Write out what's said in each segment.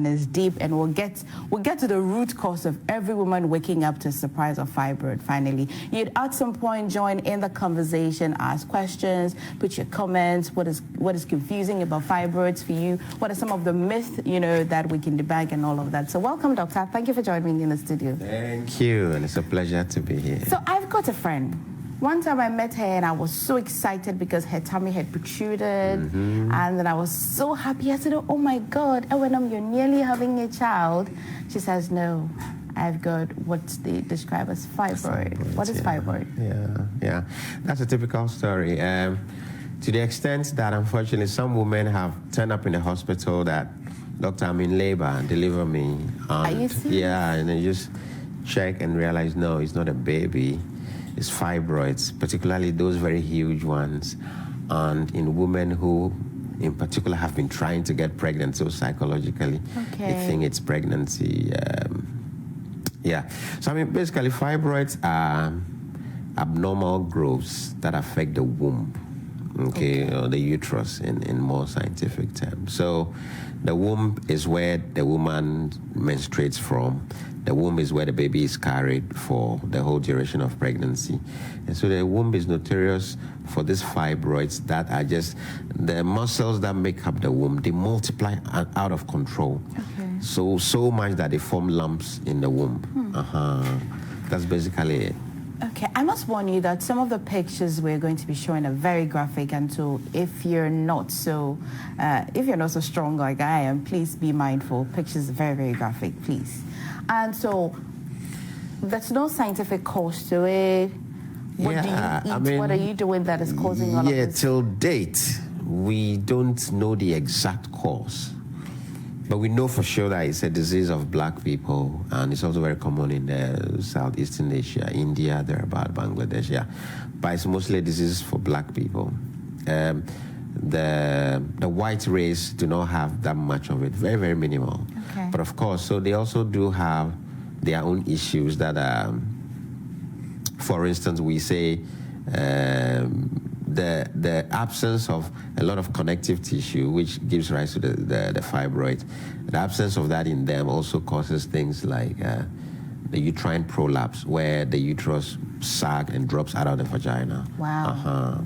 and it's deep, and we'll get to the root cause of every woman waking up to a surprise of fibroid. Finally, you'd at some point join in the conversation, ask questions, put your comments. What is confusing about fibroids for you? What are some of the myths that we can debunk and all of that? So welcome, doctor. Thank you for joining me in the studio. Thank you, and it's a pleasure to be here. So I've got a friend. One time I met her and I was so excited because her tummy had protruded, and then I was so happy. I said, oh my God, you're nearly having a child. She says, no, I've got what they describe as fibroid. What is fibroid? Yeah, that's a typical story. To the extent that unfortunately some women have turned up in the hospital that, doctor, I'm in labor, deliver me. Are you serious? Yeah, and then just check and realize, no, it's not a baby. It's fibroids, particularly those very huge ones, and in women who, in particular, have been trying to get pregnant, so psychologically, they think it's pregnancy. So I mean, basically, fibroids are abnormal growths that affect the womb, or the uterus in more scientific terms. So the womb is where the woman menstruates from. The womb is where the baby is carried for the whole duration of pregnancy. And so the womb is notorious for these fibroids that are just the muscles that make up the womb. They multiply out of control. So much that they form lumps in the womb. That's basically it. Okay, I must warn you that some of the pictures we're going to be showing are very graphic, and so if you're not so strong like I am, please be mindful. Pictures are very, very graphic, please. And so there's no scientific cause to it. What do you eat? What are you doing that is causing all of this? Till date, we don't know the exact cause. But we know for sure that it's a disease of black people, and it's also very common in Southeastern Asia, India, thereabout, Bangladesh, But it's mostly a disease for black people. The white race do not have that much of it, very, very minimal. But of course, so they also do have their own issues that, for instance, we say the absence of a lot of connective tissue, which gives rise to the fibroid, the absence of that in them also causes things like the uterine prolapse, where the uterus sags and drops out of the vagina. Wow.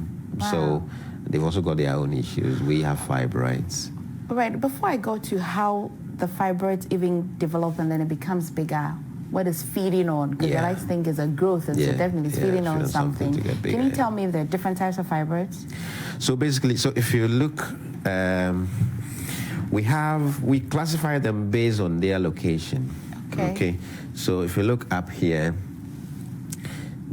So they've also got their own issues. We have fibroids. Right. Before I go to how the fibroids even develop and then it becomes bigger, what is feeding on? Because I like to think is a growth, and so definitely it's feeding on something. Can you tell me if there are different types of fibroids? So basically, if you look, we classify them based on their location. Okay. So if you look up here,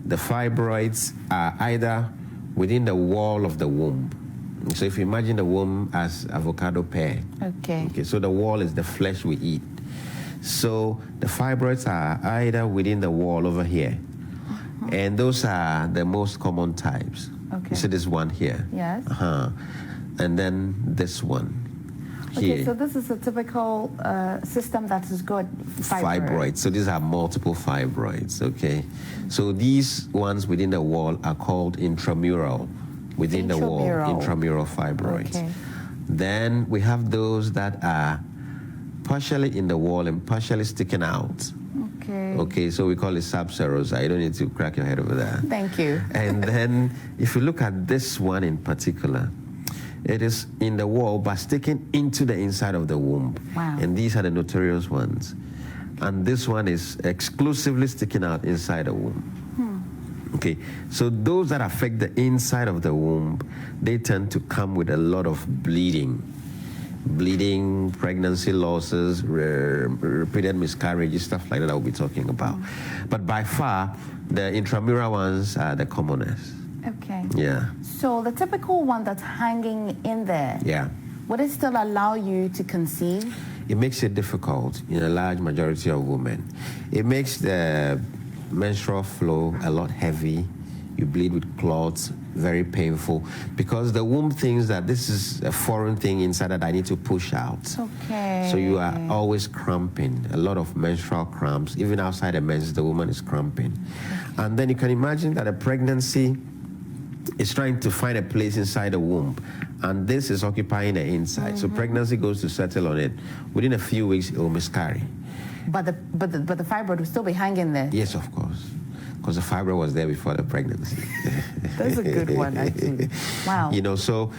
the fibroids are either within the wall of the womb. So if you imagine the womb as avocado pear. Okay. So the wall is the flesh we eat. So the fibroids are either within the wall over here, and those are the most common types. You see this one here? Yes. And then this one here. Okay, so this is a typical system that is good fibroids. So these are multiple fibroids, okay? So these ones within the wall are called intramural, within the wall, intramural fibroids. Then we have those that are partially in the wall and partially sticking out. Okay, so we call it subserosa. You don't need to crack your head over that. Thank you. And then if you look at this one in particular, it is in the wall but sticking into the inside of the womb. Wow. And these are the notorious ones. And this one is exclusively sticking out inside the womb. Okay, so those that affect the inside of the womb, they tend to come with a lot of bleeding, pregnancy losses, repeated miscarriages, stuff like that we'll be talking about. But by far, the intramural ones are the commonest. Okay. Yeah. So the typical one that's hanging in there, would it still allow you to conceive? It makes it difficult in a large majority of women. It makes the menstrual flow a lot heavy. You bleed with clots, very painful, because the womb thinks that this is a foreign thing inside that I need to push out. Okay. So you are always cramping, a lot of menstrual cramps. Even outside the menses, the woman is cramping. And then you can imagine that a pregnancy is trying to find a place inside the womb, and this is occupying the inside. So pregnancy goes to settle on it. Within a few weeks, it will miscarry. But the fibroid will still be hanging there. Yes, of course, because the fibroid was there before the pregnancy. That's a good one, actually. Wow. You know, so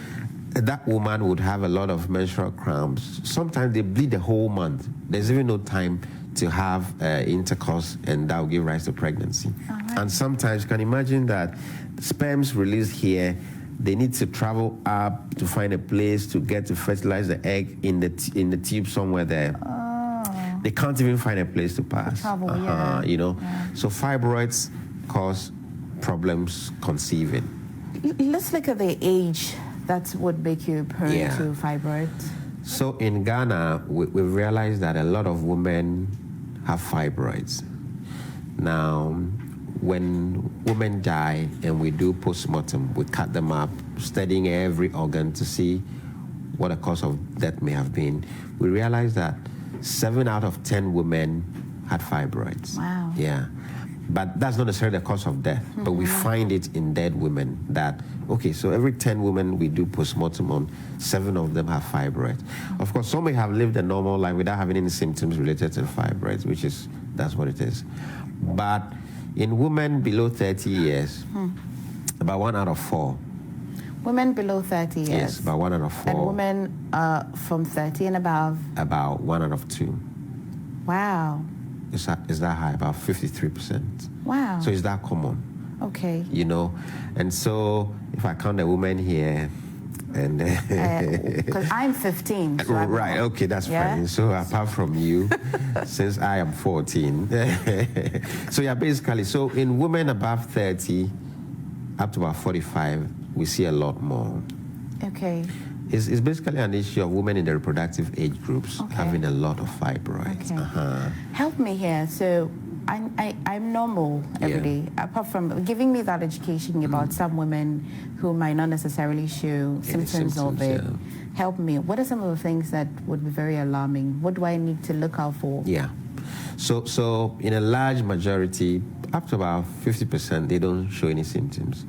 that woman would have a lot of menstrual cramps. Sometimes they bleed the whole month. There's even no time to have intercourse, and that will give rise to pregnancy. Right. And sometimes you can imagine that sperms released here, they need to travel up to find a place to get to fertilize the egg in the tube somewhere there. Oh. They can't even find a place to pass. Travel, yeah. You know, Yeah. so fibroids cause problems conceiving. Let's look at the age that would make you prone to fibroids. So in Ghana, we've realized that a lot of women have fibroids. Now, when women die and we do postmortem, we cut them up, studying every organ to see what the cause of death may have been. We realized that 7 out of 10 women had fibroids. Wow. Yeah. But that's not necessarily the cause of death. But we find it in dead women that, okay, so every 10 women we do postmortem on, 7 of them have fibroids. Of course, some may have lived a normal life without having any symptoms related to fibroids, that's what it is. But in women below 30 years, about 1 out of 4. Women below 30 years. Yes, about 1 out of 4. And women from 30 and above. About 1 out of 2. Wow. Is that high? About 53%. Wow. So is that common? Okay. You know, and so if I count the women here, and because I'm 15. So right, okay, that's fine. So apart from you, since I am 14, so yeah, basically, so in women above 30, up to about 45, we see a lot more. Okay. It's basically an issue of women in the reproductive age groups having a lot of fibroids. Okay. Help me here. So I'm normal every day, apart from giving me that education about some women who might not necessarily show symptoms of it. Yeah. Help me. What are some of the things that would be very alarming? What do I need to look out for? Yeah. So in a large majority, up to about 50%, they don't show any symptoms.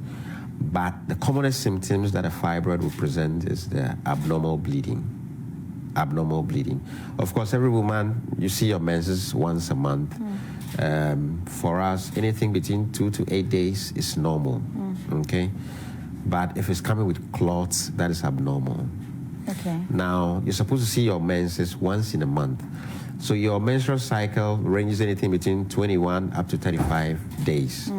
But the commonest symptoms that a fibroid will present is the abnormal bleeding. Abnormal bleeding. Of course, every woman, you see your menses once a month. For us, anything between 2 to 8 days is normal. Okay? But if it's coming with clots, that is abnormal. Okay. Now, you're supposed to see your menses once in a month. So your menstrual cycle ranges anything between 21 up to 35 days.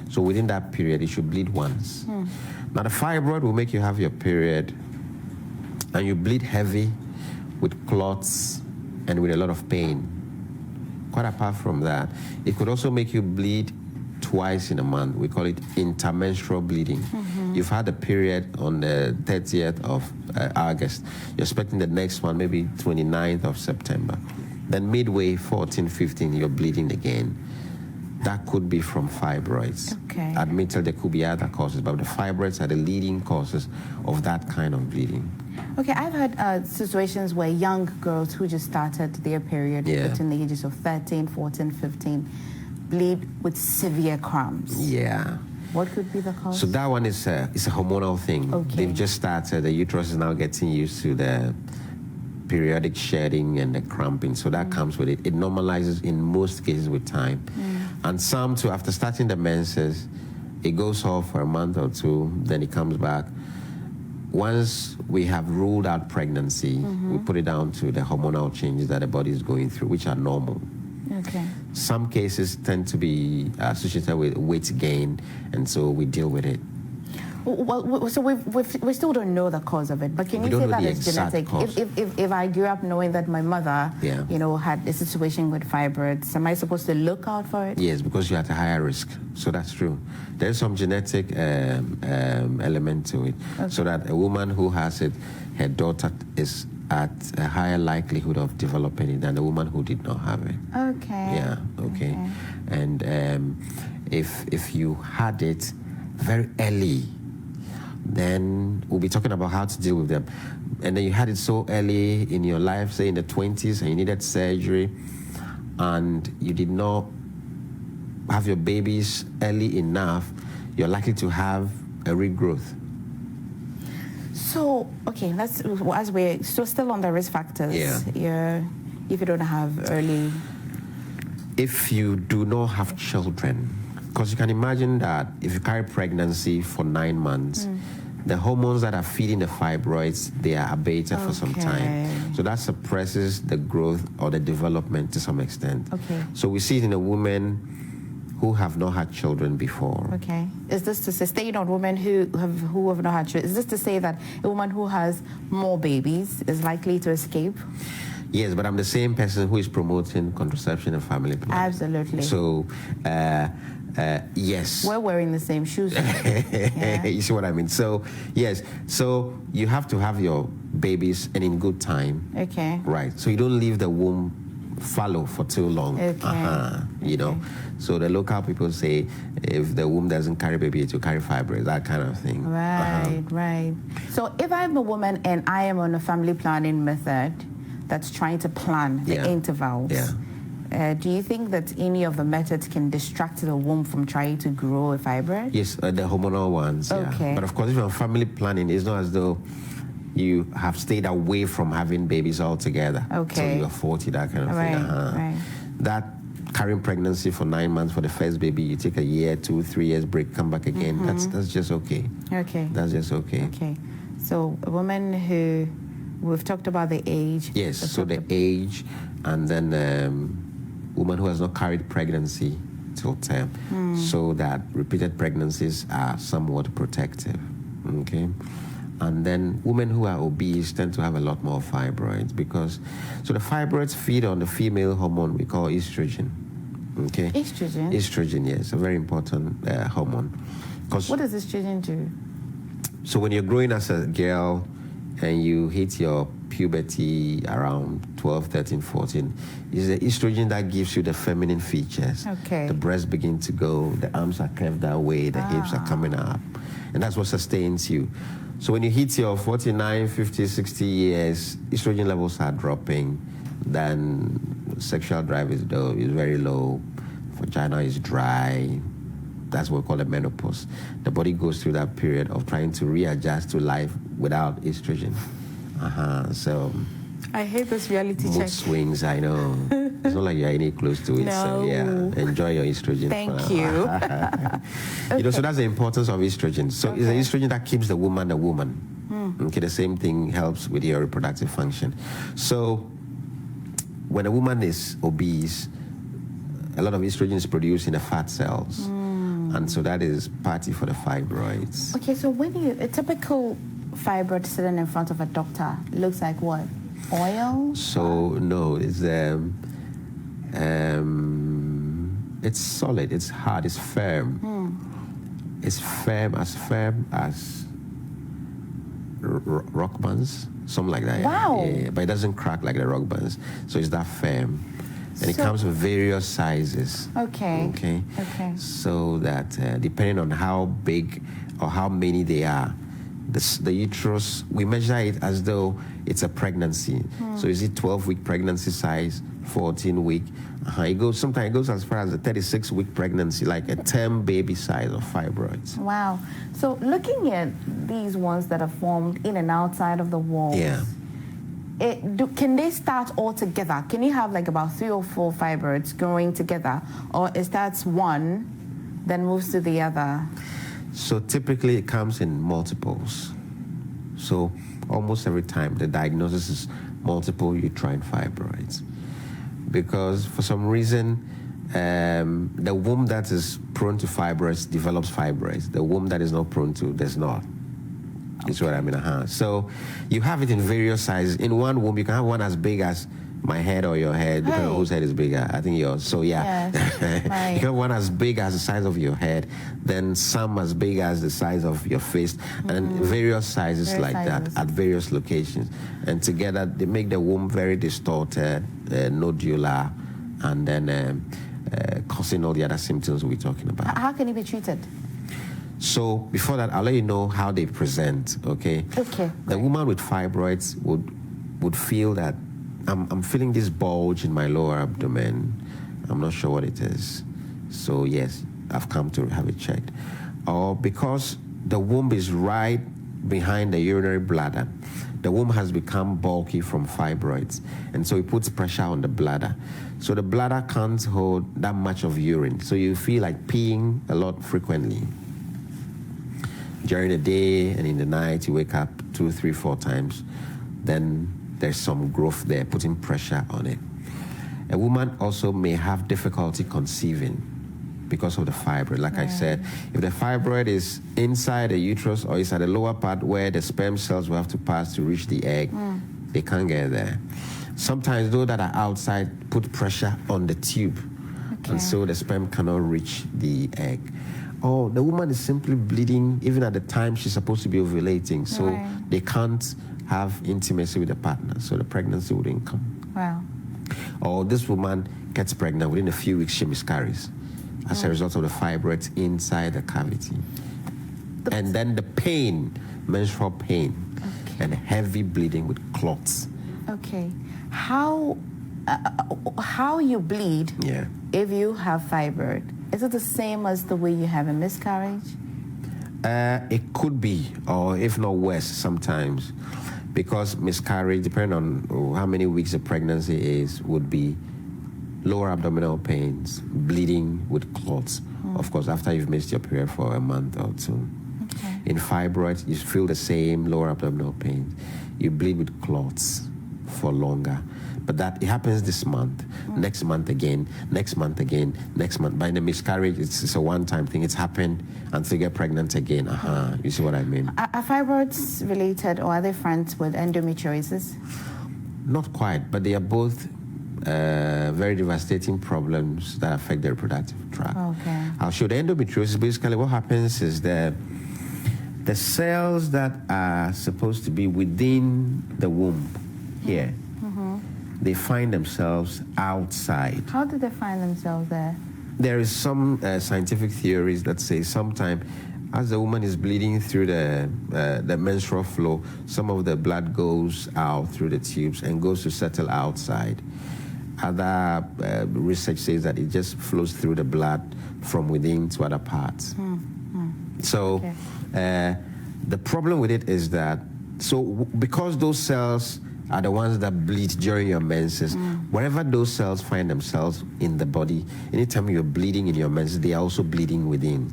So within that period, you should bleed once. Now, the fibroid will make you have your period, and you bleed heavy with clots and with a lot of pain. Quite apart from that, it could also make you bleed twice in a month. We call it intermenstrual bleeding. You've had a period on the 30th of August. You're expecting the next one, maybe 29th of September. Then midway, 14, 15, you're bleeding again. That could be from fibroids. Okay. Admittedly, there could be other causes, but the fibroids are the leading causes of that kind of bleeding. Okay, I've had situations where young girls who just started their period between the ages of 13, 14, 15 bleed with severe cramps. Yeah. What could be the cause? So that one is a hormonal thing. Okay. They've just started. The uterus is now getting used to the periodic shedding and the cramping. So that comes with it. It normalizes in most cases with time. And some too, after starting the menses, it goes off for a month or two, then it comes back. Once we have ruled out pregnancy, we put it down to the hormonal changes that the body is going through, which are normal. Okay. Some cases tend to be associated with weight gain, and so we deal with it. Well, so we still don't know the cause of it, but can you say that it's genetic? If I grew up knowing that my mother, had a situation with fibroids, am I supposed to look out for it? Yes, because you're at a higher risk. So that's true. There's some genetic element to it. Okay. So that a woman who has it, her daughter is at a higher likelihood of developing it than a woman who did not have it. Okay. Yeah, okay. And if you had it very early, then we'll be talking about how to deal with them. And then you had it so early in your life, say in the 20s, and you needed surgery, and you did not have your babies early enough, you're likely to have a regrowth. So, okay, let's, as we're still on the risk factors. Yeah. If you don't have early. If you do not have children, because you can imagine that if you carry pregnancy for 9 months, the hormones that are feeding the fibroids, they are abated for some time. So that suppresses the growth or the development to some extent. Okay. So we see it in a woman who have not had children before. Okay. Is this to sustain on women who have not had children? Is this to say that a woman who has more babies is likely to escape? Yes, but I'm the same person who is promoting contraception and family planning. Absolutely. So, yes. We're wearing the same shoes. Yeah. You see what I mean? So, yes. So, you have to have your babies and in good time. Okay. Right. So, you don't leave the womb fallow for too long. Okay. You know? So, the local people say if the womb doesn't carry baby, it will carry fibroids, that kind of thing. Right, right. So, if I'm a woman and I am on a family planning method that's trying to plan the intervals, do you think that any of the methods can distract the womb from trying to grow a fibroid? Yes, the hormonal ones. Okay. Yeah. But of course, if you're on family planning, it's not as though you have stayed away from having babies altogether. Okay. So you're 40, that kind of Right, thing. right. That carrying pregnancy for 9 months for the first baby, you take a year, 2, 3 years break, come back again. That's just okay. Okay. That's just okay. Okay. So a woman who, we've talked about the age. Yes, so the age, and then woman who has not carried pregnancy till term, so that repeated pregnancies are somewhat protective. Okay. And then women who are obese tend to have a lot more fibroids because, so the fibroids feed on the female hormone we call estrogen. Okay. Estrogen? Estrogen, yes, a very important hormone. What does estrogen do? So when you're growing as a girl and you hit your puberty around 12, 13, 14, is the estrogen that gives you the feminine features. Okay. The breasts begin to go, the arms are curved that way, the hips are coming up. And that's what sustains you. So when you hit your 49, 50, 60 years, estrogen levels are dropping, then sexual drive is very low, vagina is dry. That's what we call the menopause. The body goes through that period of trying to readjust to life without estrogen. So I hate this reality mood check. swings, I know. It's not like you're any close to it. No. So yeah, enjoy your estrogen. Thank you. You know, so that's the importance of estrogen. So it's the estrogen that keeps the woman a woman. Okay, the same thing helps with your reproductive function. So when a woman is obese, a lot of estrogen is produced in the fat cells. And so that is partly for the fibroids. Okay, so when a typical fibroid sitting in front of a doctor looks like what? Oil? So no, it's solid, it's hard, it's firm. It's firm as rock bands, something like that. Wow. Yeah, but it doesn't crack like the rock bands. So it's that firm. And it comes in various sizes. Okay. Okay. Okay. So that depending on how big or how many they are, the uterus, we measure it as though it's a pregnancy. So is it 12-week pregnancy size, 14-week? Sometimes it goes as far as a 36-week pregnancy, like a term baby size of fibroids. Wow. So looking at these ones that are formed in and outside of the walls, can they start all together? Can you have like about 3 or 4 fibroids growing together? Or it starts one, then moves to the other? So typically it comes in multiples. So almost every time the diagnosis is multiple uterine fibroids. Because for some reason, the womb that is prone to fibroids develops fibroids. The womb that is not prone to does not. Is what I mean. So you have it in various sizes. In one womb, you can have one as big as my head or your head, depending on whose head is bigger. I think yours. So yeah, right. You have one as big as the size of your head, then some as big as the size of your face, and various sizes that at various locations. And together they make the womb very distorted, nodular, and then causing all the other symptoms we're talking about. How can it be treated? So before that, I'll let you know how they present, okay? Okay. The woman with fibroids would feel that I'm feeling this bulge in my lower abdomen. I'm not sure what it is. So yes, I've come to have it checked. Or because the womb is right behind the urinary bladder. The womb has become bulky from fibroids, and so it puts pressure on the bladder. So the bladder can't hold that much of urine, so you feel like peeing a lot frequently. During the day and in the night, you wake up 2, 3, 4 times. Then there's some growth there, putting pressure on it. A woman also may have difficulty conceiving because of the fibroid. Like I said, if the fibroid is inside the uterus or is at the lower part where the sperm cells will have to pass to reach the egg, they can't get there. Sometimes those that are outside put pressure on the tube, and so the sperm cannot reach the egg. Or the woman is simply bleeding even at the time she's supposed to be ovulating, so they can't have intimacy with the partner, so the pregnancy wouldn't come. Wow. Or this woman gets pregnant, within a few weeks she miscarries as a result of the fibroids inside the cavity. And then the pain, menstrual pain, and heavy bleeding with clots. Okay. How you bleed if you have fibroid? Is it the same as the way you have a miscarriage? It could be, or if not worse sometimes, because miscarriage, depending on how many weeks the pregnancy is, would be lower abdominal pains, bleeding with clots. Of course, after you've missed your period for a month or 2. In fibroids, you feel the same lower abdominal pain. You bleed with clots for longer. But that it happens this month, next month again, next month again, next month. By the miscarriage, it's a one-time thing. It's happened until you get pregnant again. You see what I mean? Are fibroids related, or are they friends with endometriosis? Not quite, but they are both very devastating problems that affect the reproductive tract. I'll show the endometriosis. Basically, what happens is that the cells that are supposed to be within the womb here, they find themselves outside. How do they find themselves there? There is some scientific theories that say sometime as the woman is bleeding through the menstrual flow, some of the blood goes out through the tubes and goes to settle outside. Other research says that it just flows through the blood from within to other parts. So the problem with it is that, because those cells are the ones that bleed during your menses, wherever those cells find themselves in the body, anytime you're bleeding in your menses, they are also bleeding within.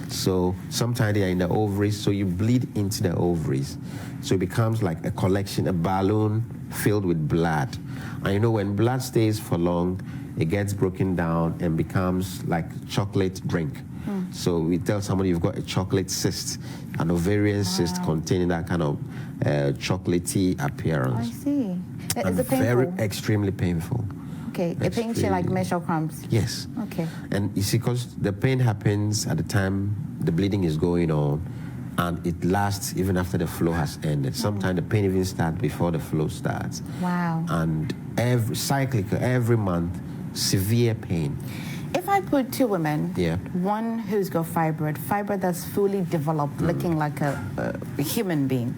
So sometimes they are in the ovaries, so you bleed into the ovaries. So it becomes like a collection, a balloon filled with blood. And when blood stays for long, it gets broken down and becomes like chocolate drink. So we tell somebody you've got a chocolate cyst, an ovarian cyst containing that kind of chocolatey appearance. I see. And is it painful? Very extremely painful. Okay, it pains you like menstrual cramps? Yes. Okay. And you see, because the pain happens at the time the bleeding is going on, and it lasts even after the flow has ended. Sometimes the pain even starts before the flow starts. Wow. And every month, severe pain. If I put 2 women, Yeah. one who's got fibroid that's fully developed, looking like a human being,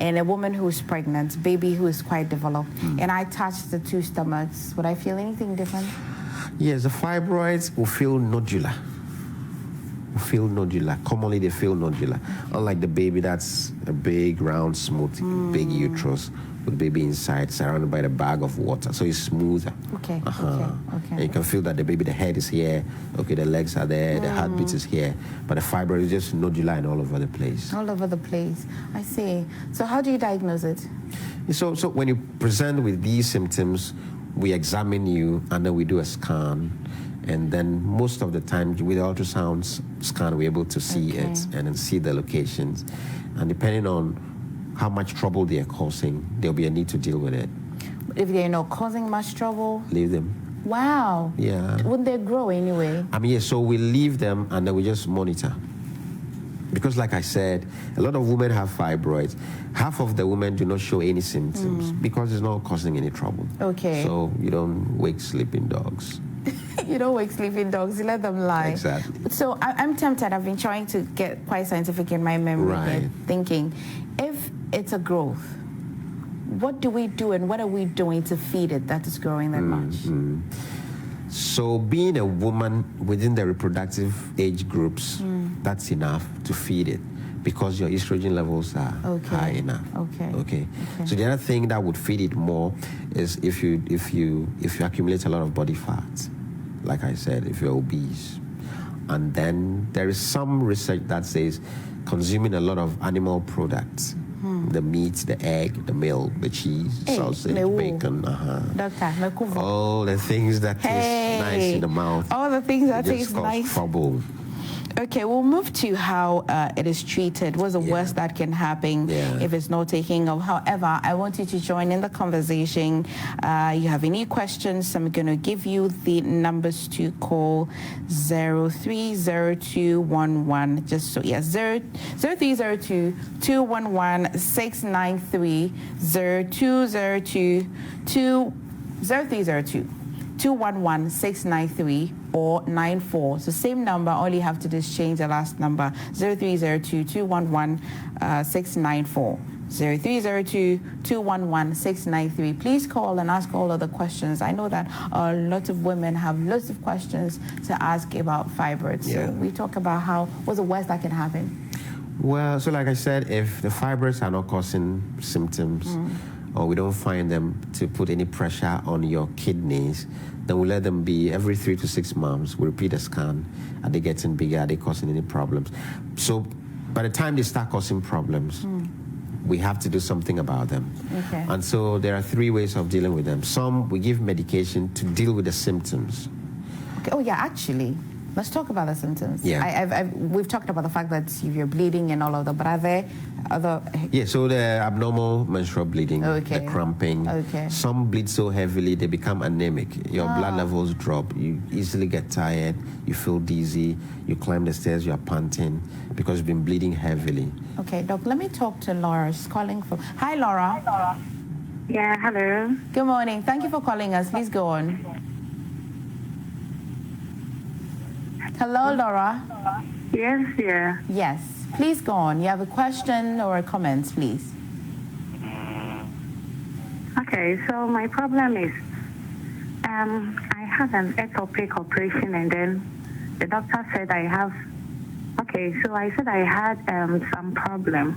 and a woman who's pregnant, baby who is quite developed, and I touch the 2 stomachs, would I feel anything different? Yes, the fibroids will feel nodular. Commonly they feel nodular. Unlike the baby, that's a big, round, smooth, big uterus with baby inside, surrounded by the bag of water. So it's smoother. Okay. And you can feel that the baby, the head is here. Okay, the legs are there. The heartbeat is here. But the fibroid is just nodular and all over the place. All over the place. I see. So how do you diagnose it? So when you present with these symptoms, we examine you and then we do a scan. And then most of the time with the ultrasound scan, we're able to see it and then see the locations. And depending on how much trouble they are causing, there'll be a need to deal with it. If they're not causing much trouble? Leave them. Wow. Yeah. Wouldn't they grow anyway? So we leave them and then we just monitor. Because like I said, a lot of women have fibroids. Half of the women do not show any symptoms because it's not causing any trouble. Okay. So you don't wake sleeping dogs. You don't wake sleeping dogs, you let them lie. Exactly. So I'm tempted. I've been trying to get quite scientific in my memory, here, thinking, if it's a growth, what do we do and what are we doing to feed it that is growing that much? So being a woman within the reproductive age groups, that's enough to feed it, because your estrogen levels are high enough. Okay. So the other thing that would feed it more is if you accumulate a lot of body fat, like I said, if you're obese. And then there is some research that says consuming a lot of animal products, the meat, the egg, the milk, the cheese, sausage, bacon, Doctor, all the things that taste nice in the mouth. All the things that taste nice. Trouble. Okay, we'll move to how it is treated. What's the worst that can happen if it's not taking off? However, I want you to join in the conversation. You have any questions, I'm going to give you the numbers to call 030211. Just so, 0302 211 693 0202 0302 211 693 or 94. So same number, all you have to do is change the last number, 0302 211 694. 0302 211 693. Please call and ask all other questions. I know that a lot of women have lots of questions to ask about fibroids. So we talk about what's the worst that can happen. Well, so like I said, if the fibroids are not causing symptoms, or we don't find them to put any pressure on your kidneys, then we let them be every 3 to 6 months. We repeat a scan. Are they getting bigger? Are they causing any problems? So by the time they start causing problems, we have to do something about them. Okay. And so there are 3 ways of dealing with them. Some, we give medication to deal with the symptoms. Okay. Oh, yeah, actually. Let's talk about the symptoms. Yeah. We've talked about the fact that if you're bleeding and all of that, but are there other... Yeah, so the abnormal menstrual bleeding, the cramping. Some bleed so heavily, they become anemic. Your blood levels drop. You easily get tired. You feel dizzy. You climb the stairs, you're panting because you've been bleeding heavily. Okay, Doc, let me talk to Laura. She's calling from... Hi, Laura. Hi, Laura. Yeah, hello. Good morning. Thank you for calling us. Please go on. Hello, Laura. Yes, yeah. Yes. Please go on. You have a question or a comment, please. Okay, so my problem is I had an ectopic operation and then the doctor said I have... Okay, so I said I had some problem.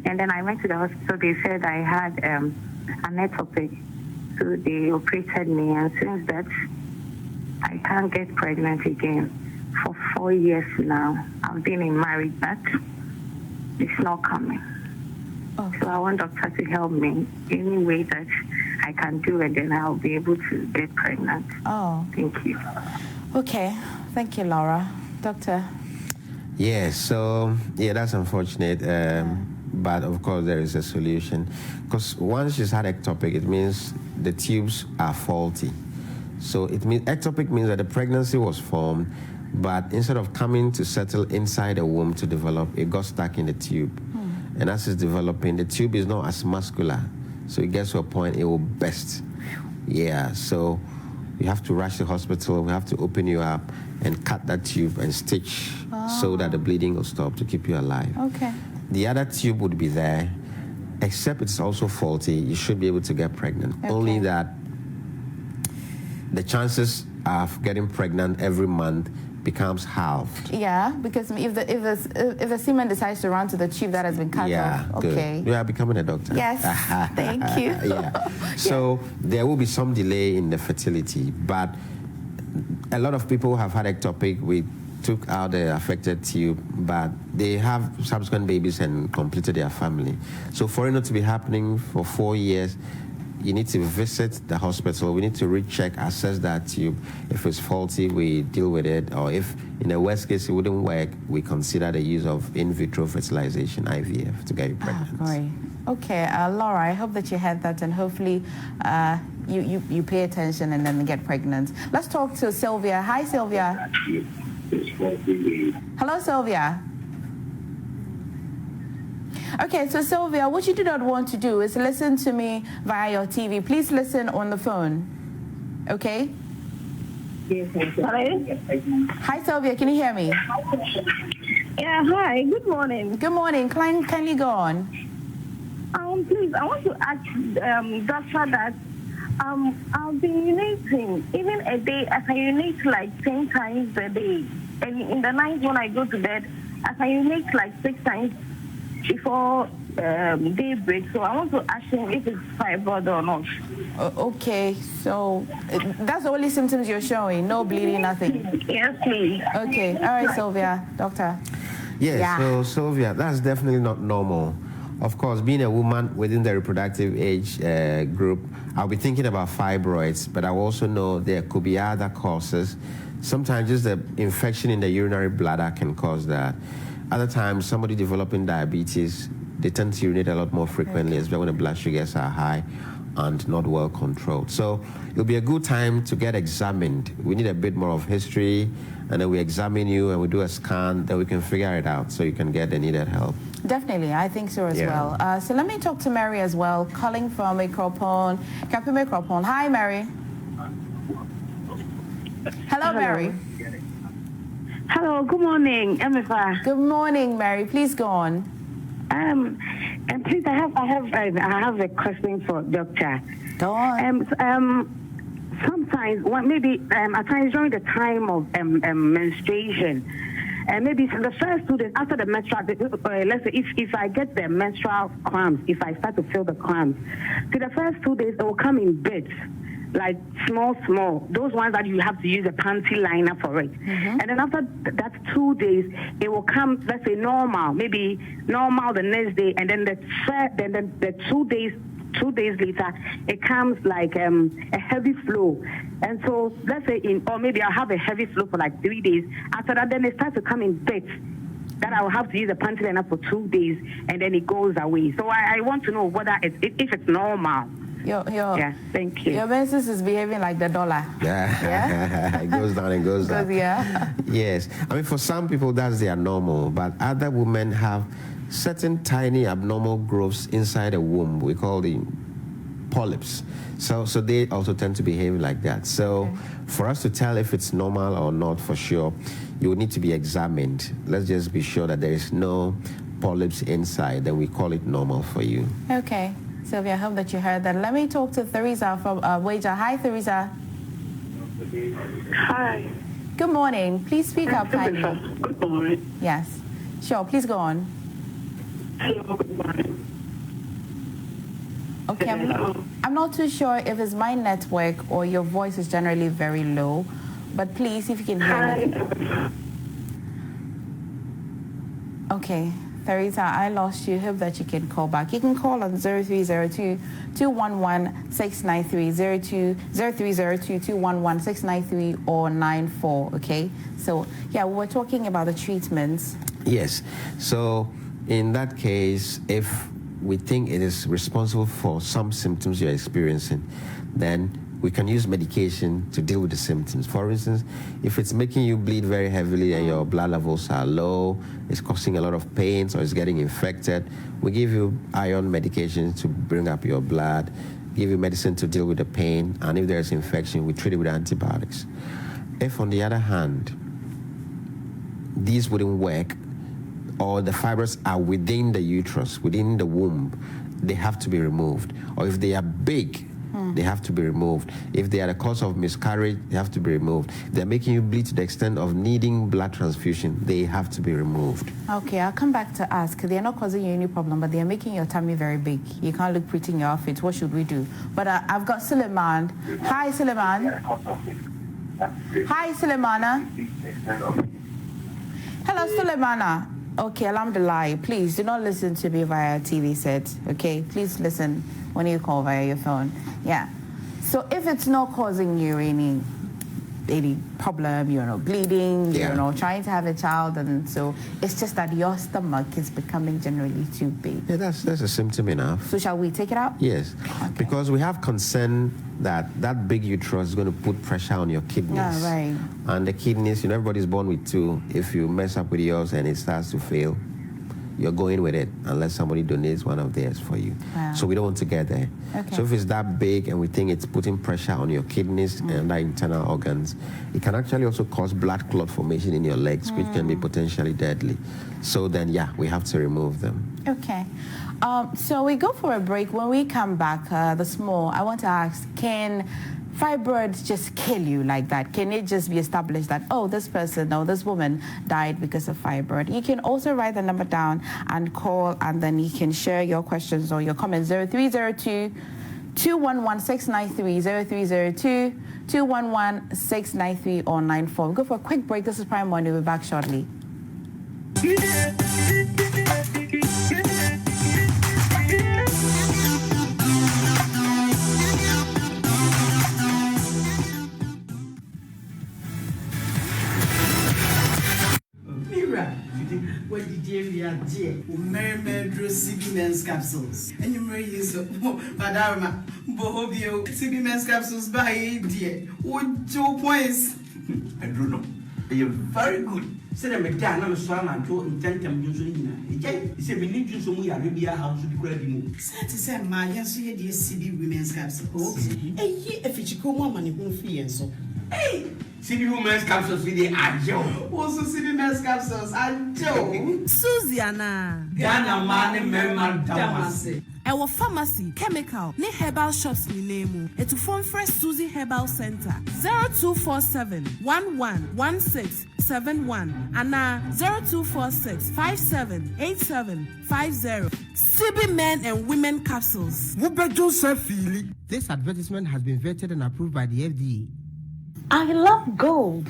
And then I went to the hospital. They said I had an ectopic. So they operated me, and since that, I can't get pregnant again. For 4 years now. I've been in marriage, but it's not coming. So I want doctor to help me any way that I can do it, then I'll be able to get pregnant. Thank you. Okay. Thank you, Laura. Doctor? Yes, so, that's unfortunate. But, of course, there is a solution. Because once she's had ectopic, it means the tubes are faulty. So it means ectopic means that the pregnancy was formed, but instead of coming to settle inside the womb to develop, it got stuck in the tube. And as it's developing, the tube is not as muscular. So it gets to a point it will burst. Yeah, so you have to rush to the hospital. We have to open you up and cut that tube and stitch so that the bleeding will stop to keep you alive. Okay. The other tube would be there, except it's also faulty. You should be able to get pregnant. Only that the chances of getting pregnant every month becomes halved. Yeah, because if the semen decides to run to the tube that has been cut off. Okay. Good. You are becoming a doctor. Yes. Thank you. So there will be some delay in the fertility, but a lot of people have had ectopic. We took out the affected tube, but they have subsequent babies and completed their family. So for it not to be happening for 4 years, you need to visit the hospital. We need to recheck, assess that tube. If it's faulty, we deal with it. Or if, in the worst case, it wouldn't work, we consider the use of in vitro fertilization, IVF, to get you pregnant. Great. Okay, Laura, I hope that you had that, and hopefully you pay attention and then get pregnant. Let's talk to Sylvia. Hi, Sylvia. Hello, Sylvia. Okay, so Sylvia, what you do not want to do is listen to me via your TV. Please listen on the phone, okay? Yes, hello? Hi, Sylvia, can you hear me? Yeah, hi, good morning. Good morning, kindly go on. Please, I want to ask doctor that I've been routine. Even a day, I can urinate like 10 times a day. And in the night when I go to bed, I can urinate like 6 times before daybreak. So I want to ask him if it's fibroid or not. Okay, so that's the only symptoms you're showing? No bleeding, nothing? Yes, please. Okay, all right, Sylvia. Doctor? Yes, Yeah. so Sylvia, that's definitely not normal. Of course, being a woman within the reproductive age group, I'll be thinking about fibroids, but I also know there could be other causes. Sometimes just the infection in the urinary bladder can cause that. Other times, somebody developing diabetes, they tend to urinate a lot more frequently, especially when the blood sugars are high and not well controlled. So it'll be a good time to get examined. We need a bit more of history, and then we examine you and we do a scan, then we can figure it out so you can get the needed help. Definitely, I think so as well. So let me talk to Mary as well, calling from Micropon, Kapime Micropon. Hi, Mary. Hello, Mary. Hello, good morning, MFR. Good morning, Mary. Please go on. And please, I have a question for doctor. Go on. Sometimes, at times during the time of menstruation, maybe the first 2 days after the menstrual, let's say if I get the menstrual cramps, if I start to feel the cramps, so the first 2 days it will come in bits, like small, those ones that you have to use a panty liner for it. And then after that 2 days, it will come, let's say normal, maybe normal the next day, and then the 2 days. 2 days later, it comes like a heavy flow. And so let's say or maybe I'll have a heavy flow for like 3 days. After that, then it starts to come in bits that I'll have to use a panty liner for 2 days, and then it goes away. So I want to know whether if it's normal. Yeah, thank you. Your menses is behaving like the dollar. Yeah. It goes down and goes up. Yeah. Yes. I mean, for some people, that's their normal, but other women have certain tiny abnormal growths inside the womb. We call them polyps. So they also tend to behave like that. So for us to tell if it's normal or not for sure, you will need to be examined. Let's just be sure that there is no polyps inside, then we call it normal for you. Okay. Sylvia, I hope that you heard that. Let me talk to Theresa from Wager. Hi, Theresa. Hi. Good morning. Please speak up kindly. Good morning. Yes. Sure, please go on. Hello, good morning. Okay, I'm not too sure if it's my network or your voice is generally very low, but please, if you can hear me. Okay, Theresa, I lost you. Hope that you can call back. You can call on 0302-211-693, 0302-211-693 or 94, okay? So, yeah, we were talking about the treatments. Yes. So in that case, if we think it is responsible for some symptoms you're experiencing, then we can use medication to deal with the symptoms. For instance, if it's making you bleed very heavily and your blood levels are low, it's causing a lot of pain, or it's getting infected, we give you iron medication to bring up your blood, give you medicine to deal with the pain, and if there's infection, we treat it with antibiotics. If, on the other hand, these wouldn't work, or the fibers are within the uterus, within the womb, they have to be removed. Or if they are big, they have to be removed. If they are the cause of miscarriage, they have to be removed. If they're making you bleed to the extent of needing blood transfusion, they have to be removed. Okay, I'll come back to ask. They're not causing you any problem, but they're making your tummy very big. You can't look pretty in your outfit. What should we do? But I've got Suleiman. Hi, Suleiman. Hi, Suleimana. Hello, Suleimana. Okay, alhamdulillah. Please do not listen to me via TV set. Okay, please listen when you call via your phone. Yeah. So if it's not causing you any problem, you're not bleeding, you're not trying to have a child, and so it's just that your stomach is becoming generally too big. Yeah, that's a symptom enough. So shall we take it out? Yes, because we have concern that big uterus is going to put pressure on your kidneys. Yeah, right. And the kidneys, everybody's born with two. If you mess up with yours and it starts to fail, you're going with it unless somebody donates one of theirs for you. Wow. So we don't want to get there. Okay. So if it's that big and we think it's putting pressure on your kidneys and the internal organs, it can actually also cause blood clot formation in your legs, which can be potentially deadly. So then, yeah, we have to remove them. Okay. So we go for a break. When we come back, I want to ask, can fibroids just kill you like that? Can it just be established that, oh, this person or this woman died because of fibroid? You can also write the number down and call, and then you can share your questions or your comments. 0302-211-693, 0302-211-693 or 94. We'll go for a quick break. This is Prime Money. We'll be back shortly. What did you do? Mary CB men's capsules. And you may use Madama Bohobio CB men's capsules by dear. What 2 points? I don't know. You're very good. Said I'm a dan, I'm a swam and two intent and using it. He said, we need you so we are maybe a house to be credible. Said to say, my yes, you dear CB women's capsules. Hey, if it's a woman, you won't fee and so. Hey! CB women's capsules with the Ajo. Also CB men's capsules, Ajo. Susiana. Ghana man member Damase. Our pharmacy, chemical, ne herbal shops ni name. Etu phone fresh Susie Herbal Center 0247 111671 and 0246 578750. CB men and women capsules. This advertisement has been vetted and approved by the FDA. I love gold.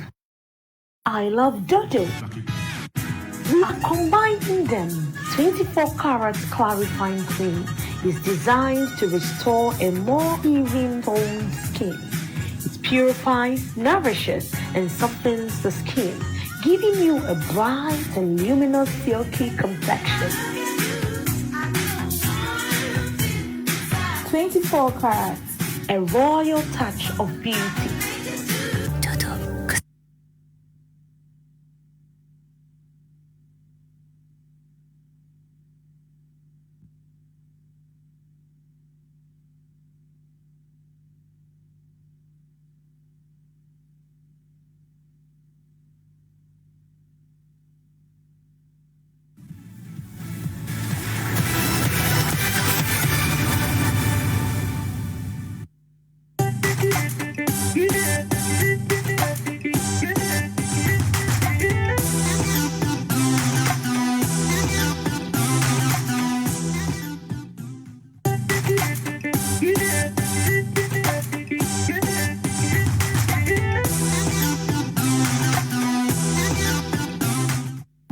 I love Dodo. We are combining them. 24 karat clarifying cream is designed to restore a more even toned skin. It purifies, nourishes, and softens the skin, giving you a bright and luminous silky complexion. 24 carats, a royal touch of beauty.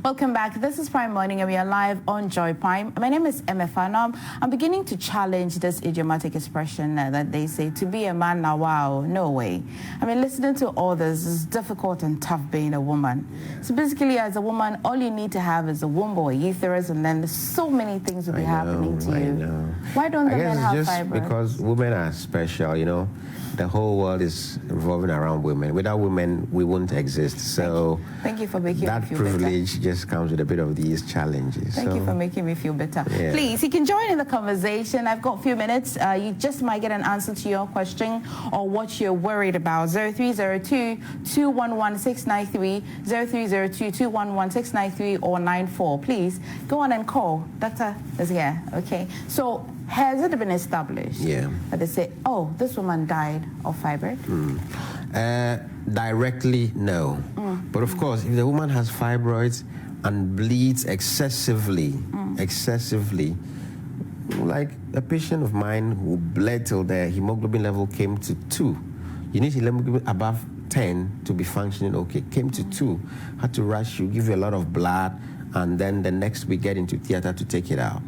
Welcome back. This is Prime Morning and we are live on Joy Prime. My name is Emefano. I'm beginning to challenge this idiomatic expression that they say, to be a man now, wow, no way. I mean, listening to all this is difficult and tough being a woman. So basically, as a woman, all you need to have is a womb or a uterus, and then so many things will be happening to you. Why don't the men have fibroids? Because women are special, you know. The whole world is revolving around women. Without women, we wouldn't exist. So thank you for making me feel privilege better. Just comes with a bit of these challenges. Thank you for making me feel better. Yeah. Please, you can join in the conversation. I've got a few minutes. You just might get an answer to your question or what you're worried about. 0302-211-693, 0302-211-693 or 94. Please go on and call. Doctor is here. Okay. So has it been established that they say, oh, this woman died of fibroid? Directly, no. But of course, if the woman has fibroids and bleeds excessively, like a patient of mine who bled till the hemoglobin level came to 2. You need hemoglobin above 10 to be functioning okay. Came to 2, had to rush you, give you a lot of blood, and then the next week get into theater to take it out.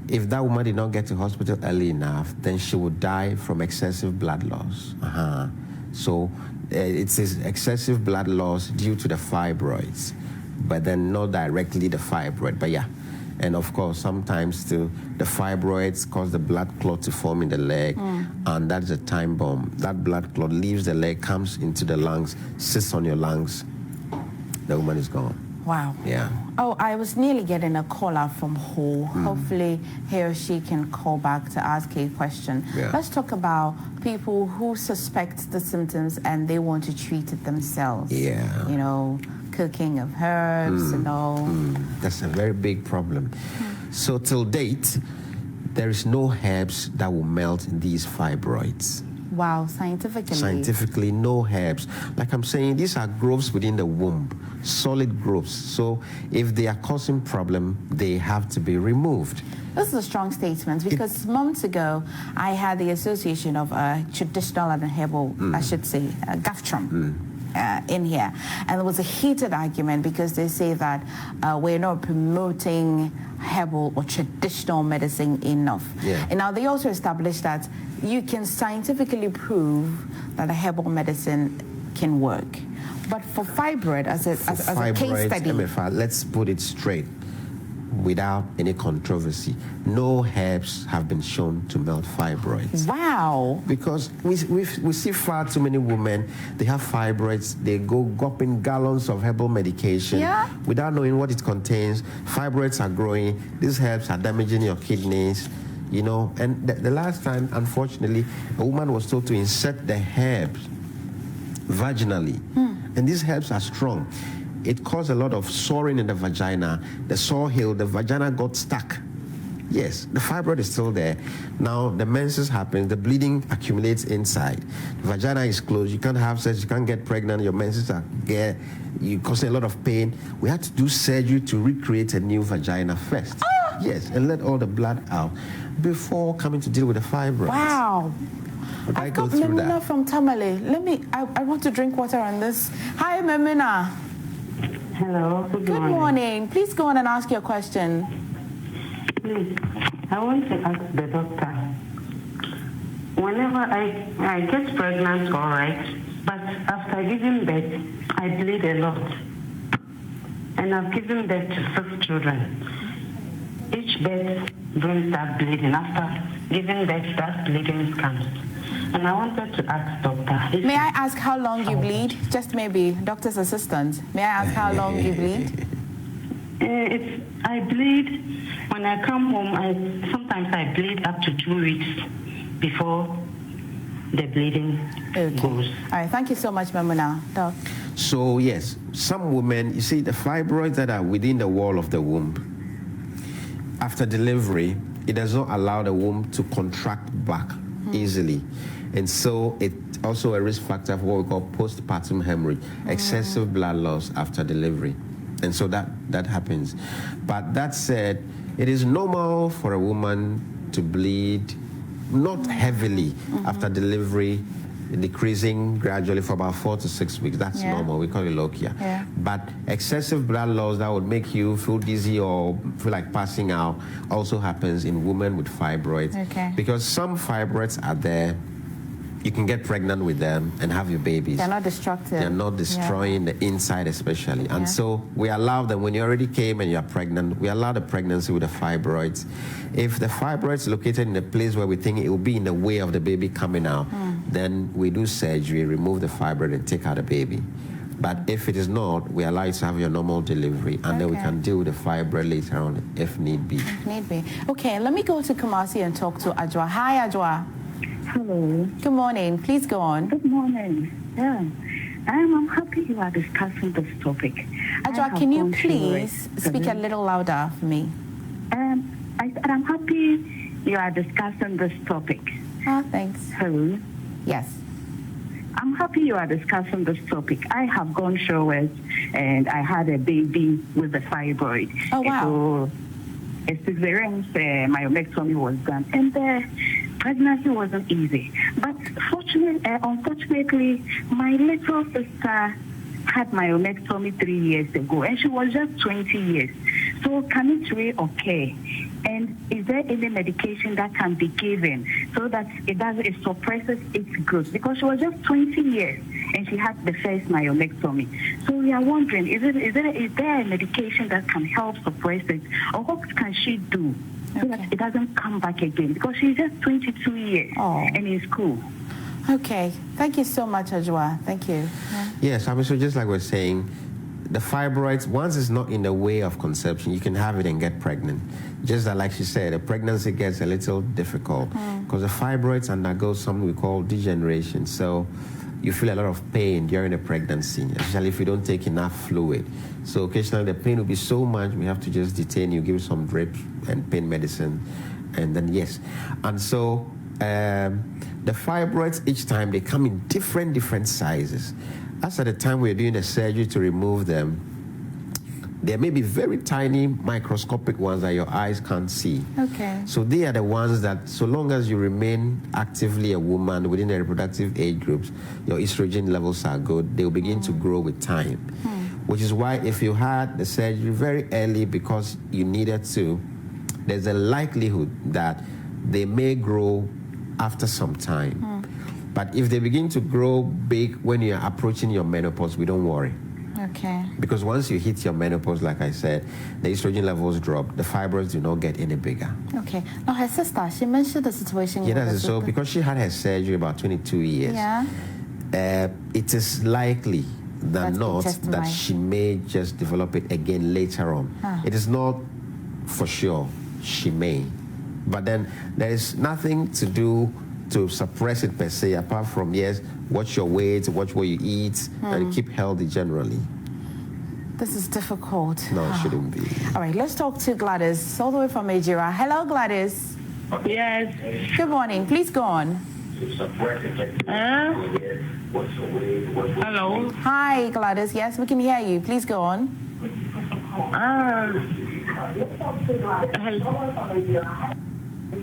If that woman did not get to hospital early enough, then she would die from excessive blood loss. So it's excessive blood loss due to the fibroids, but then not directly the fibroid, but yeah. And of course, sometimes still the fibroids cause the blood clot to form in the leg, and that's a time bomb. That blood clot leaves the leg, comes into the lungs, sits on your lungs, the woman is gone. Wow. Yeah. Oh, I was nearly getting a call out from Ho. Hopefully he or she can call back to ask a question. Yeah. Let's talk about people who suspect the symptoms and they want to treat it themselves. Yeah. You know, cooking of herbs and all. That's a very big problem. So till date, there is no herbs that will melt these fibroids. Wow, scientifically. Scientifically, no herbs. Like I'm saying, these are growths within the womb, solid growths. So if they are causing problem, they have to be removed. This is a strong statement because months ago, I had the association of traditional and herbal, I should say, GAFTROM. In here, and there was a heated argument because they say that we're not promoting herbal or traditional medicine enough. Yeah. And now they also established that you can scientifically prove that a herbal medicine can work. But for fibroid, as a case study, MFR, let's put it straight, without any controversy, no herbs have been shown to melt fibroids. Wow. Because we see far too many women, they have fibroids, they go gulping gallons of herbal medication without knowing what it contains. Fibroids are growing, these herbs are damaging your kidneys, you know. And the last time, unfortunately, a woman was told to insert the herbs vaginally. And these herbs are strong. It caused a lot of soring in the vagina. The sore healed, the vagina got stuck. Yes, the fibroid is still there. Now the menses happens, the bleeding accumulates inside. The vagina is closed, you can't have sex, you can't get pregnant, your menses are there, you cause a lot of pain. We had to do surgery to recreate a new vagina first. Yes, and let all the blood out before coming to deal with the fibroids. Wow. But I've got Memuna from Tamale. I want to drink water on this. Hi, Memuna. Hello, good morning. Please go on and ask your question. Please, I want to ask the doctor. Whenever I get pregnant, all right, but after giving birth, I bleed a lot. And I've given birth to 6 children. Each birth brings that bleeding. After giving birth, that bleeding comes. And I wanted to ask doctor. May I ask how long you bleed? Just maybe doctor's assistant. May I ask how long you bleed? I bleed when I come home. Sometimes I bleed up to 2 weeks before the bleeding goes. All right. Thank you so much, Memuna. Doc. So yes, some women, you see, the fibroids that are within the wall of the womb, after delivery, it does not allow the womb to contract back easily. And so it also a risk factor for what we call postpartum hemorrhage, excessive blood loss after delivery. And so that happens. But that said, it is normal for a woman to bleed, not heavily after delivery, decreasing gradually for about 4 to 6 weeks. That's normal. We call it lochia. Yeah. But excessive blood loss that would make you feel dizzy or feel like passing out also happens in women with fibroids. Okay. Because some fibroids are there. You can get pregnant with them and have your babies. They're not destructive. They're not destroying the inside especially. And so we allow them, when you already came and you're pregnant, we allow the pregnancy with the fibroids. If the fibroids located in a place where we think it will be in the way of the baby coming out, then we do surgery, remove the fibroid and take out the baby. But if it is not, we allow you to have your normal delivery, and then we can deal with the fibroid later on if need be. If need be. Okay, let me go to Kumasi and talk to Ajwa. Hi, Ajwa. Hello. Good morning. Please go on. Good morning. Yeah. I'm happy you are discussing this topic. Ajwa, can you please speak a little louder for me? I'm happy you are discussing this topic. Thanks. Hello. Yes. I'm happy you are discussing this topic. I have gone through it, and I had a baby with a fibroid. Oh, wow. So a cesarean myomectomy was done, and the pregnancy wasn't easy. But unfortunately, my little sister had myomectomy 3 years ago, and she was just 20 years. So can it really occur? And is there any medication that can be given so that it suppresses its growth? Because she was just 20 years and she had the first myomectomy. So we are wondering, is there a medication that can help suppress it? Or what can she do so that it doesn't come back again? Because she's just 22 years and in school. Okay. Thank you so much, Ajwa. Thank you. Yes, I mean, so just like we're saying, the fibroids, once it's not in the way of conception, you can have it and get pregnant. Just like she said, the pregnancy gets a little difficult because the fibroids undergo something we call degeneration. So you feel a lot of pain during the pregnancy, especially if you don't take enough fluid. So occasionally the pain will be so much, we have to just detain you, give you some drips and pain medicine, and then yes. And so the fibroids each time they come in different sizes. As at the time we're doing the surgery to remove them, there may be very tiny microscopic ones that your eyes can't see. Okay. So they are the ones that, so long as you remain actively a woman within the reproductive age groups, your estrogen levels are good, they'll begin to grow with time. Which is why if you had the surgery very early because you needed to, there's a likelihood that they may grow after some time. But if they begin to grow big when you're approaching your menopause, we don't worry. Okay. Because once you hit your menopause, like I said, the estrogen levels drop, the fibroids do not get any bigger. Okay. Now her sister, she mentioned the situation. Yeah, that's so because she had her surgery about 22 years. Yeah. It is likely than not that she may just develop it again later on. It is not for sure. She may. But then there is nothing to do to suppress it per se, apart from, yes, watch your weight, watch what you eat, and keep healthy generally. This is difficult. No, it shouldn't be. All right, let's talk to Gladys, all the way from Ejira. Hello, Gladys. Yes. Good morning. Please go on. Hello. Hi, Gladys. Yes, we can hear you. Please go on.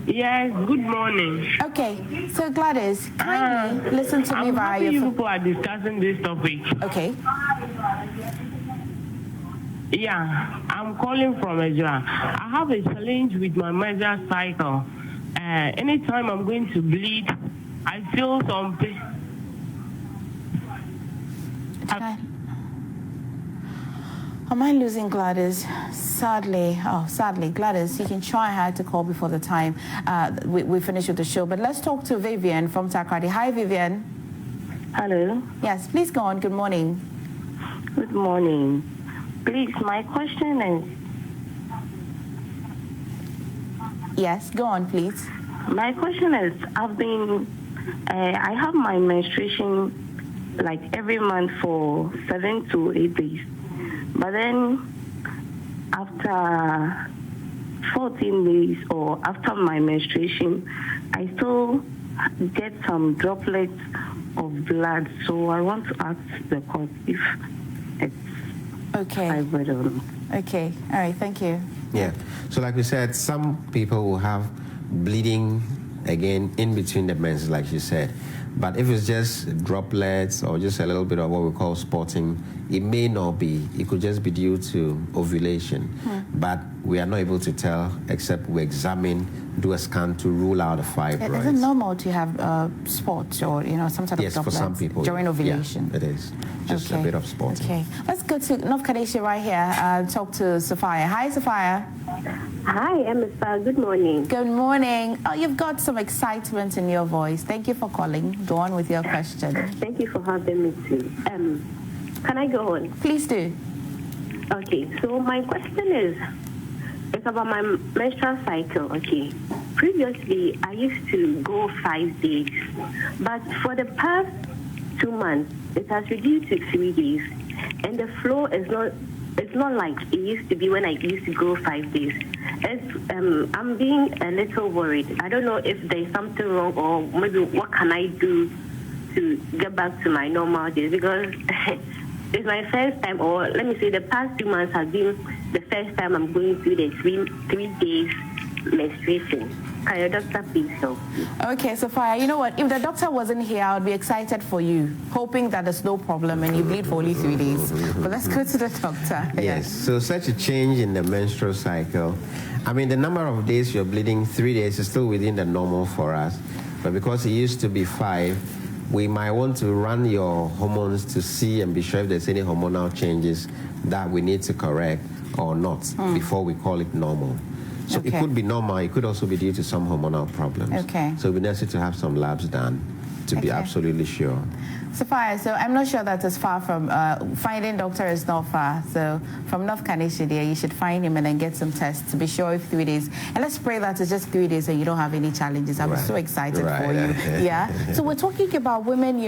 Yes, good morning. Okay, so Gladys, kindly listen to me via your phone. People are discussing this topic. Okay. Yeah, I'm calling from Ejira. I have a challenge with my menstrual cycle. Anytime I'm going to bleed, I feel some pain. Am I losing Gladys? Sadly, Gladys, you can try hard to call before the time we finish with the show. But let's talk to Vivian from Takrady. Hi, Vivian. Hello. Yes, please go on. Good morning. Good morning. Please, my question is... Yes, go on, please. My question is, I have my menstruation like every month for 7 to 8 days. But then after 14 days or after my menstruation, I still get some droplets of blood. So I want to ask the court if it's fibroid or not. Okay. All right. Thank you. Yeah. So like we said, some people will have bleeding again in between the menses, like you said. But if it's just droplets or just a little bit of what we call spotting, it may not be. It could just be due to ovulation. But we are not able to tell except we examine, do a scan to rule out the fibroids. Is it normal to have spots or some sort of droplets for some people during ovulation? Yeah, it is. Just a bit of spotting. Okay. Let's go to North Kadeshi right here. Talk to Sophia. Hi, Sophia. Hi, Emma. Good morning. Good morning. Oh, you've got some excitement in your voice. Thank you for calling. Go on with your question. Thank you for having me too. Can I go on? Please do. Okay, so my question is, it's about my menstrual cycle, okay? Previously, I used to go 5 days, but for the past 2 months, it has reduced to 3 days, and the flow is not like it used to be when I used to go 5 days. I'm being a little worried. I don't know if there's something wrong or maybe what can I do to get back to my normal days, because it's my first time, or let me say the past 2 months has been the first time I'm going through the 3 days menstruation. Can your doctor please help me? Okay, Sophia, you know what? If the doctor wasn't here, I would be excited for you, hoping that there's no problem and you bleed for only 3 days. But let's go to the doctor. Yes, so such a change in the menstrual cycle. I mean, the number of days you're bleeding, 3 days, is still within the normal for us. But because it used to be 5, we might want to run your hormones to see and be sure if there's any hormonal changes that we need to correct or not before we call it normal. So it could be normal. It could also be due to some hormonal problems. Okay. So we necessary to have some labs done to be absolutely sure. Sophia, so I'm not sure that is far from, finding doctor is not far. So from North Kanisha, you should find him and then get some tests to be sure if 3 days. And let's pray that it's just 3 days and you don't have any challenges. I'm so excited for you. Yeah. So we're talking about women,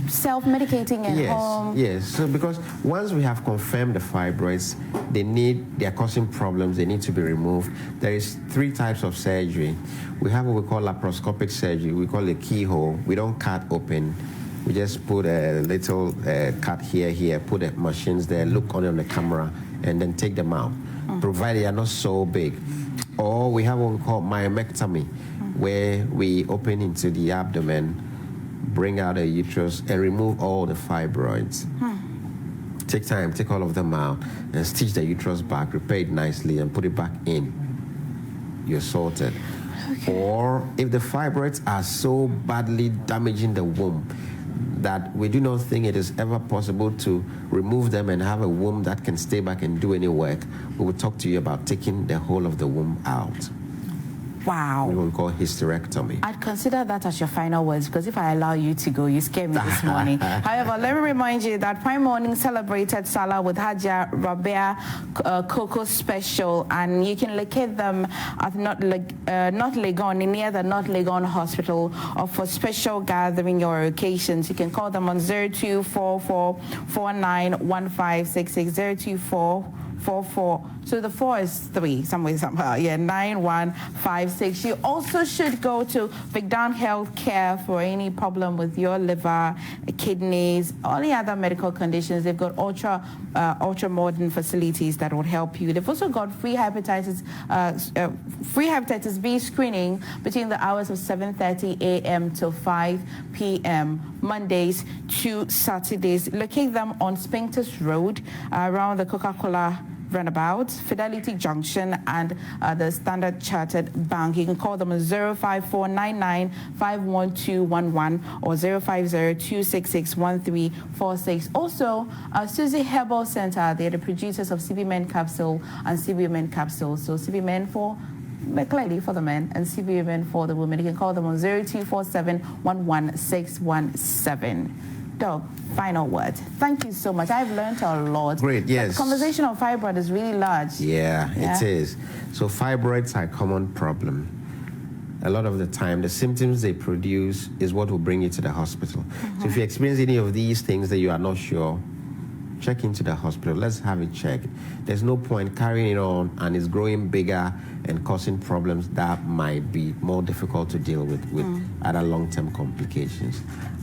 self-medicating at home. Yes. So because once we have confirmed the fibroids, they are causing problems, they need to be removed. There is 3 types of surgery. We have what we call laparoscopic surgery. We call it keyhole. We don't cut open. We just put a little cut here, put the machines there, look on the camera, and then take them out, provided they are not so big. Or we have what we call myomectomy, where we open into the abdomen, bring out the uterus, and remove all the fibroids. Take time, take all of them out, and stitch the uterus back, repair it nicely, and put it back in. You're sorted. Okay. Or if the fibroids are so badly damaging the womb that we do not think it is ever possible to remove them and have a womb that can stay back and do any work, we will talk to you about taking the whole of the womb out. Wow. We will call hysterectomy. I'd consider that as your final words, because if I allow you to go, you scare me this morning. However, let me remind you that Prime Morning celebrated Salah with Hajia Rabia Coco Special, and you can locate them at North Legon, near the North Legon Hospital, or for special gathering or occasions. You can call them on 0244491566, 0244. So the 4 is 3, somehow. Yeah, 9156. You also should go to Vicdan Healthcare for any problem with your liver, kidneys, all the other medical conditions. They've got ultra modern facilities that would help you. They've also got free hepatitis B screening between the hours of 7:30 a.m. till 5 p.m. Mondays to Saturdays. Locate them on Spinkters Road around the Coca-Cola Runabout, Fidelity Junction, and the Standard Chartered Bank. You can call them on 054995121 or 050-266-1346. Also, Susie Herbal Center, they're the producers of CB Men Capsule and CB Men Capsule. So CB Men clearly for the men and CB Women for the women. You can call them on 0247111617. Doug, final word. Thank you so much. I've learned a lot. Great, yes. The conversation on fibroid is really large. Yeah, it is. So fibroids are a common problem. A lot of the time, the symptoms they produce is what will bring you to the hospital. So if you experience any of these things that you are not sure, check into the hospital. Let's have it checked. There's no point carrying it on and it's growing bigger and causing problems that might be more difficult to deal with other long-term complications.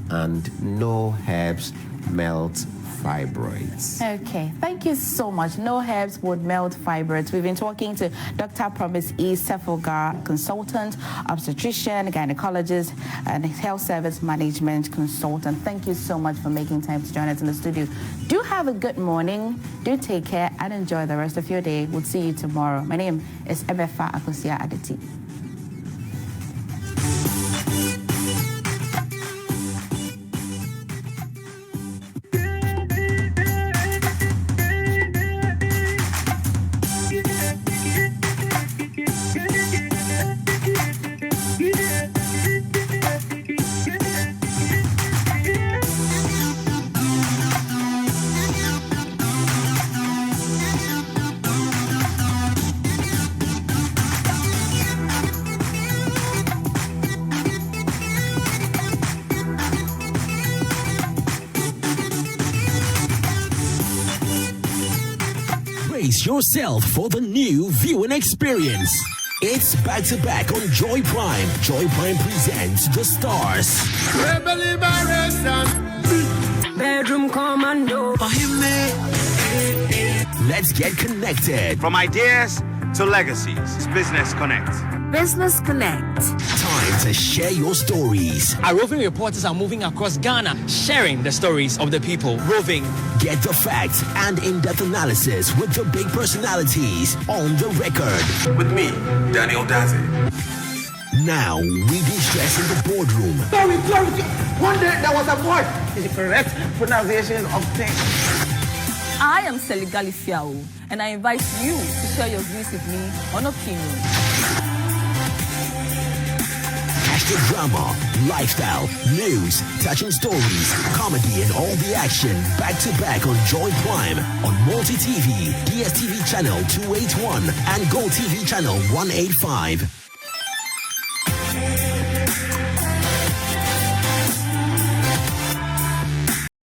And no herbs melt fibroids. Okay, thank you so much. No herbs would melt fibroids. We've been talking to Dr. Promise E. Sefogah, consultant, obstetrician, gynecologist, and health service management consultant. Thank you so much for making time to join us in the studio. Do have a good morning. Do take care and enjoy the rest of your day. We'll see you tomorrow. My name is Ebefa Akosia Adeti. Brace yourself for the new viewing experience. It's back-to-back on Joy Prime. Joy Prime presents The Stars. Bedroom Commando. Let's get connected. From ideas to legacies. Business Connect. Business Connect. Time to share your stories. Our roving reporters are moving across Ghana, sharing the stories of the people. Roving. Get the facts and in-depth analysis with the big personalities on the record. With me, Daniel Daze. Now, we de-stress in the boardroom. Sorry. One day there was a boy. Is the correct pronunciation of things. I am Seligali Fiao, and I invite you to share your views with me on Opinion. Catch the drama, lifestyle, news, touching stories, comedy, and all the action back to back on Joy Prime on Multi TV, DSTV channel 281, and Go TV channel 185.